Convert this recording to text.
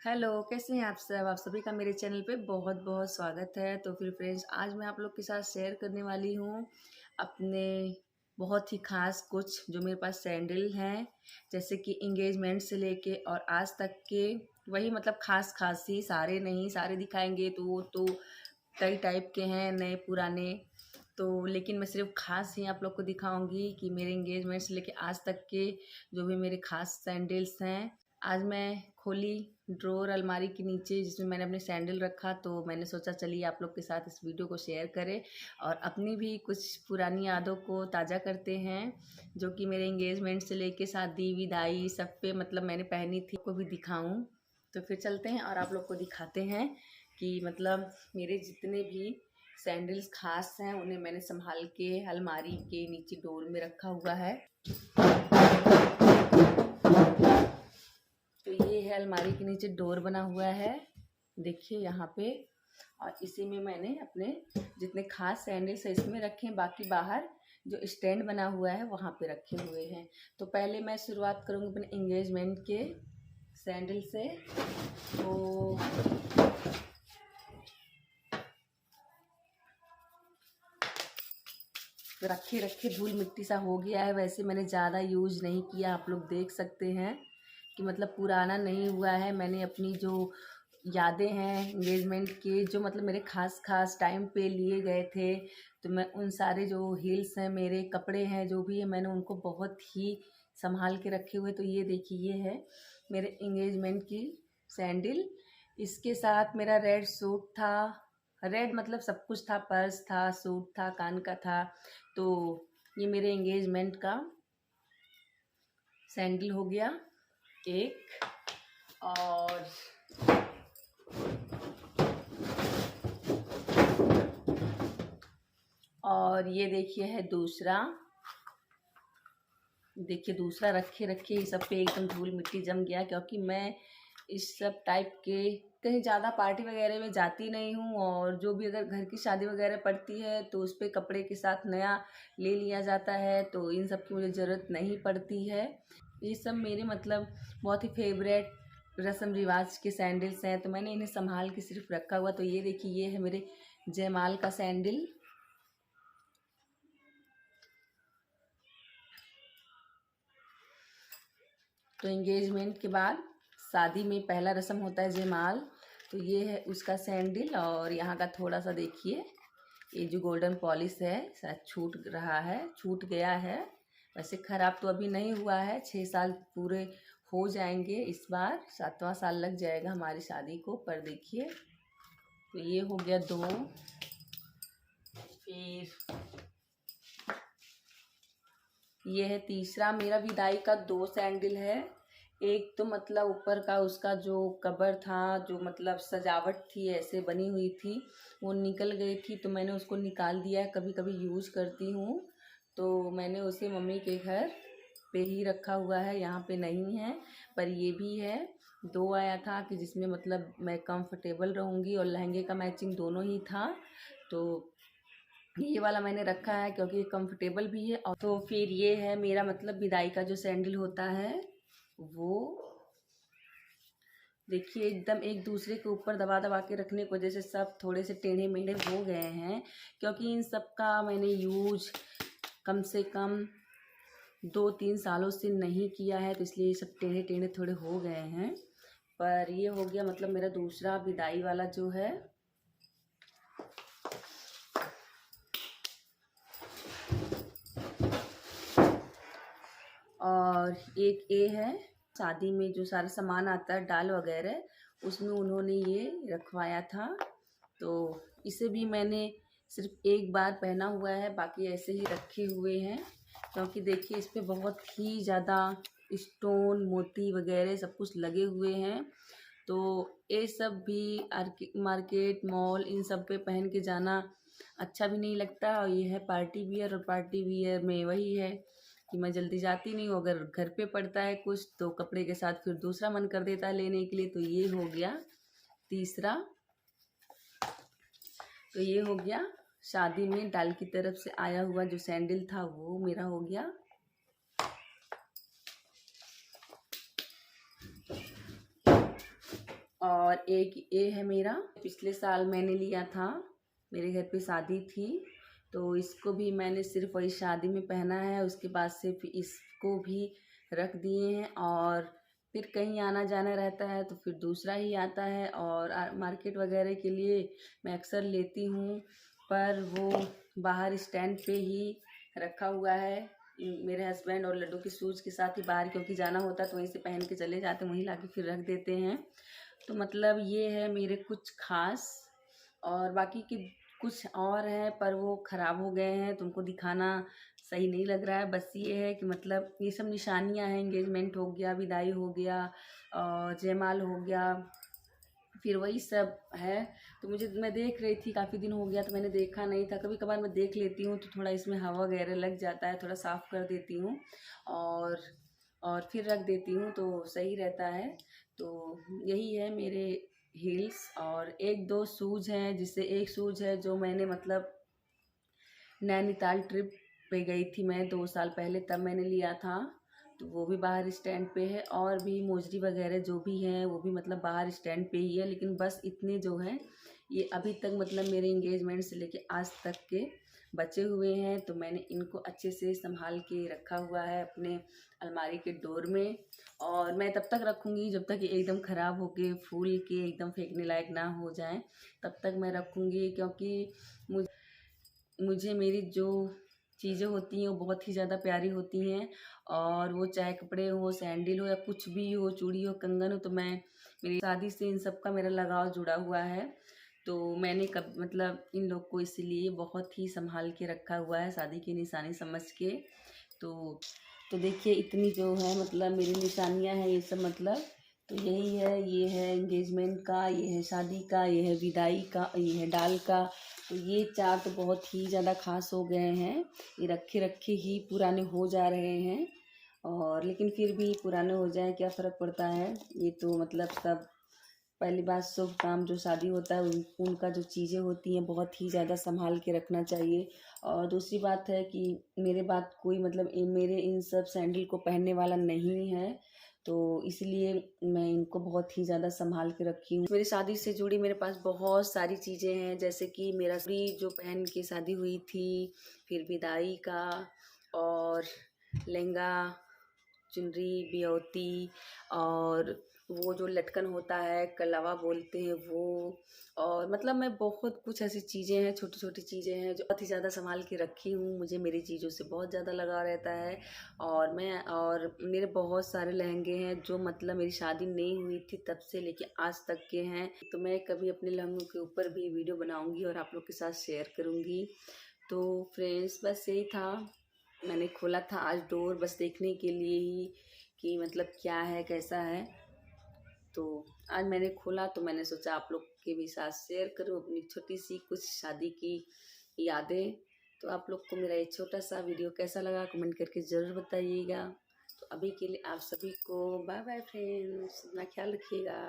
Hello, कैसे हैं आप सब? आप सभी का मेरे चैनल पे बहुत-बहुत स्वागत है। तो फिर फ्रेंड्स, आज मैं आप लोग के साथ शेयर करने वाली हूँ अपने बहुत ही ख़ास कुछ जो मेरे पास सैंडल हैं, जैसे कि एंगेजमेंट से लेके और आज तक के। वही मतलब ख़ास-ख़ास ही, सारे नहीं, सारे दिखाएँगे तो वो तो कई टाइप के हैं, नए पुराने। तो लेकिन मैं सिर्फ़ ख़ास ही आप लोग को दिखाऊँगी कि मेरे एंगेजमेंट से लेके आज तक के जो भी मेरे ख़ास सैंडल्स हैं। आज मैं खोली ड्रॉअर अलमारी के नीचे जिसमें मैंने अपने सैंडल रखा, तो मैंने सोचा चलिए आप लोग के साथ इस वीडियो को शेयर करें और अपनी भी कुछ पुरानी यादों को ताज़ा करते हैं, जो कि मेरे एंगेजमेंट से लेके शादी विदाई सब पे मतलब मैंने पहनी थी, को भी दिखाऊं। तो फिर चलते हैं और आप लोग को दिखाते हैं कि मतलब मेरे जितने भी सैंडल्स खास हैं उन्हें मैंने संभाल के अलमारी के नीचे डोर में रखा हुआ है। तो ये है अलमारी के नीचे डोर बना हुआ है, देखिए यहाँ पे। और इसी में मैंने अपने जितने खास सैंडल्स है इसमें रखे हैं, बाकी बाहर जो स्टैंड बना हुआ है वहाँ पे रखे हुए हैं। तो पहले मैं शुरुआत करूँगी अपने एंगेजमेंट के सैंडल से। तो रखे रखे धूल मिट्टी सा हो गया है, वैसे मैंने ज़्यादा यूज नहीं किया, आप लोग देख सकते हैं कि मतलब पुराना नहीं हुआ है। मैंने अपनी जो यादें हैं एंगेजमेंट के, जो मतलब मेरे खास खास टाइम पे लिए गए थे, तो मैं उन सारे जो हील्स हैं, मेरे कपड़े हैं, जो भी है, मैंने उनको बहुत ही संभाल के रखे हुए। तो ये देखिए, ये है मेरे एंगेजमेंट की सैंडल। इसके साथ मेरा रेड सूट था, रेड मतलब सब कुछ था, पर्स था, सूट था, कान का था। तो ये मेरे एंगेजमेंट का सैंडल हो गया एक। और ये देखिए है दूसरा। देखिए दूसरा रखे रखे इस सब पे एकदम धूल मिट्टी जम गया, क्योंकि मैं इस सब टाइप के कहीं ज़्यादा पार्टी वगैरह में जाती नहीं हूँ। और जो भी अगर घर की शादी वगैरह पड़ती है तो उस पर कपड़े के साथ नया ले लिया जाता है, तो इन सब की मुझे ज़रूरत नहीं पड़ती है। ये सब मेरे मतलब बहुत ही फेवरेट रस्म रिवाज के सैंडल्स हैं, तो मैंने इन्हें संभाल के सिर्फ रखा हुआ। तो ये देखिए, ये है मेरे जयमाल का सैंडल। तो एंगेजमेंट के बाद शादी में पहला रस्म होता है जयमाल, तो ये है उसका सैंडल। और यहाँ का थोड़ा सा देखिए, ये जो गोल्डन पॉलिश है शायद छूट रहा है, छूट गया है। वैसे ख़राब तो अभी नहीं हुआ है, 6 साल पूरे हो जाएंगे, इस बार 7वां साल लग जाएगा हमारी शादी को। पर देखिए, तो ये हो गया 2। फिर ये है तीसरा, मेरा विदाई का 2 सैंडल है। एक तो मतलब ऊपर का उसका जो कवर था, जो मतलब सजावट थी ऐसे बनी हुई थी, वो निकल गई थी, तो मैंने उसको निकाल दिया है। कभी कभी यूज करती हूँ, तो मैंने उसे मम्मी के घर पे ही रखा हुआ है, यहाँ पे नहीं है। पर ये भी है, 2 आया था कि जिसमें मतलब मैं कंफर्टेबल रहूँगी, और लहंगे का मैचिंग दोनों ही था। तो ये वाला मैंने रखा है क्योंकि ये कंफर्टेबल भी है। और तो फिर ये है मेरा मतलब विदाई का जो सैंडल होता है, वो देखिए एकदम एक दूसरे के ऊपर दबा दबा के रखने की वजह से सब थोड़े से टेढ़े मेढ़े हो गए हैं, क्योंकि इन सब का मैंने यूज कम से कम 2-3 सालों से नहीं किया है, तो इसलिए ये सब टेढ़े टेढ़े थोड़े हो गए हैं। पर ये हो गया मतलब मेरा दूसरा विदाई वाला जो है। और एक ये है, शादी में जो सारा सामान आता है डाल वगैरह, उसमें उन्होंने ये रखवाया था। तो इसे भी मैंने सिर्फ एक बार पहना हुआ है, बाकी ऐसे ही रखे हुए हैं, क्योंकि देखिए इस पर बहुत ही ज़्यादा स्टोन मोती वगैरह सब कुछ लगे हुए हैं। तो ये सब भी मार्केट मॉल इन सब पे पहन के जाना अच्छा भी नहीं लगता। और ये है पार्टी वियर, और पार्टी वियर में वही है कि मैं जल्दी जाती नहीं हूँ, अगर घर पे पड़ता है कुछ तो कपड़े के साथ फिर दूसरा मन कर देता है लेने के लिए। तो ये हो गया तीसरा। तो ये हो गया शादी में डाल की तरफ से आया हुआ जो सैंडल था, वो मेरा हो गया। और एक ये है मेरा, पिछले साल मैंने लिया था, मेरे घर पे शादी थी तो इसको भी मैंने सिर्फ वही शादी में पहना है, उसके बाद से फिर इसको भी रख दिए हैं। और फिर कहीं आना जाना रहता है तो फिर दूसरा ही आता है। और मार्केट वगैरह के लिए मैं अक्सर लेती हूँ, पर वो बाहर स्टैंड पे ही रखा हुआ है। मेरे हस्बैंड और लड्डू के शूज़ के साथ ही बाहर क्योंकि जाना होता है तो वहीं से पहन के चले जाते हैं, वहीं ला के फिर रख देते हैं। तो मतलब ये है मेरे कुछ खास। और बाकी के कुछ और है पर वो ख़राब हो गए हैं, तुमको दिखाना सही नहीं लग रहा है। बस ये है कि मतलब ये सब निशानियां हैं, एंगेजमेंट हो गया, विदाई हो गया और जयमाल हो गया, फिर वही सब है। तो मैं देख रही थी, काफ़ी दिन हो गया तो मैंने देखा नहीं था। कभी कभार मैं देख लेती हूँ तो थोड़ा इसमें हवा वगैरह लग जाता है, थोड़ा साफ़ कर देती हूँ और फिर रख देती हूँ तो सही रहता है। तो यही है मेरे हील्स। और एक दो शूज़ हैं, जिससे एक शूज़ है जो मैंने मतलब नैनीताल ट्रिप पे गई थी मैं 2 साल पहले, तब मैंने लिया था। तो वो भी बाहर स्टैंड पे है। और भी मोजरी वगैरह जो भी हैं वो भी मतलब बाहर स्टैंड पे ही है। लेकिन बस इतने जो हैं ये अभी तक मतलब मेरे इंगेजमेंट से लेके आज तक के बचे हुए हैं। तो मैंने इनको अच्छे से संभाल के रखा हुआ है अपने अलमारी के डोर में। और मैं तब तक रखूँगी जब तक ये एकदम ख़राब होके फूल के एकदम फेंकने लायक ना हो जाए, तब तक मैं रखूँगी। क्योंकि मुझे मेरी जो चीज़ें होती हैं वो बहुत ही ज़्यादा प्यारी होती हैं। और वो चाहे कपड़े हो, सैंडल हो या कुछ भी हो, चूड़ी हो, कंगन हो, तो मैं मेरी शादी से इन सब का मेरा लगाव जुड़ा हुआ है। तो मैंने कब मतलब इन लोग को इसीलिए बहुत ही संभाल के रखा हुआ है, शादी की निशानी समझ के। तो देखिए इतनी जो है मतलब मेरी निशानियां हैं ये सब मतलब। तो यही है, ये है एंगेजमेंट का, ये है शादी का, ये है विदाई का, ये है डाल का। तो ये 4 तो बहुत ही ज़्यादा खास हो गए हैं, ये रखे रखे ही पुराने हो जा रहे हैं। और लेकिन फिर भी पुराने हो जाए क्या फ़र्क पड़ता है। ये तो मतलब सब, पहली बात शुभ काम जो शादी होता है उनका जो चीज़ें होती हैं बहुत ही ज़्यादा संभाल के रखना चाहिए। और दूसरी बात है कि मेरे बाद कोई मतलब मेरे इन सब सैंडल को पहनने वाला नहीं है, तो इसलिए मैं इनको बहुत ही ज़्यादा संभाल के रखी हूँ। मेरी शादी से जुड़ी मेरे पास बहुत सारी चीज़ें हैं, जैसे कि मेरा चूड़ी जो पहन के शादी हुई थी, फिर विदाई का, और लहंगा, चुनरी, बियौती, और वो जो लटकन होता है कलावा बोलते हैं वो। और मतलब मैं बहुत कुछ ऐसी चीज़ें हैं, छोटी छोटी चीज़ें हैं जो बहुत ही ज़्यादा संभाल के रखी हूँ। मुझे मेरी चीज़ों से बहुत ज़्यादा लगाव रहता है। और मेरे बहुत सारे लहंगे हैं जो मतलब मेरी शादी नहीं हुई थी तब से लेके आज तक के हैं। तो मैं कभी अपने लहंगों के ऊपर भी वीडियो बनाऊँगी और आप लोग के साथ शेयर करूँगी। तो फ्रेंड्स बस यही था, मैंने खोला था आज डोर बस देखने के लिए ही कि मतलब क्या है कैसा है। तो आज मैंने खोला तो मैंने सोचा आप लोग के भी साथ शेयर करूं अपनी छोटी सी कुछ शादी की यादें। तो आप लोग को मेरा ये छोटा सा वीडियो कैसा लगा कमेंट करके ज़रूर बताइएगा। तो अभी के लिए आप सभी को बाय बाय फ्रेंड्स, अपना ख्याल रखिएगा।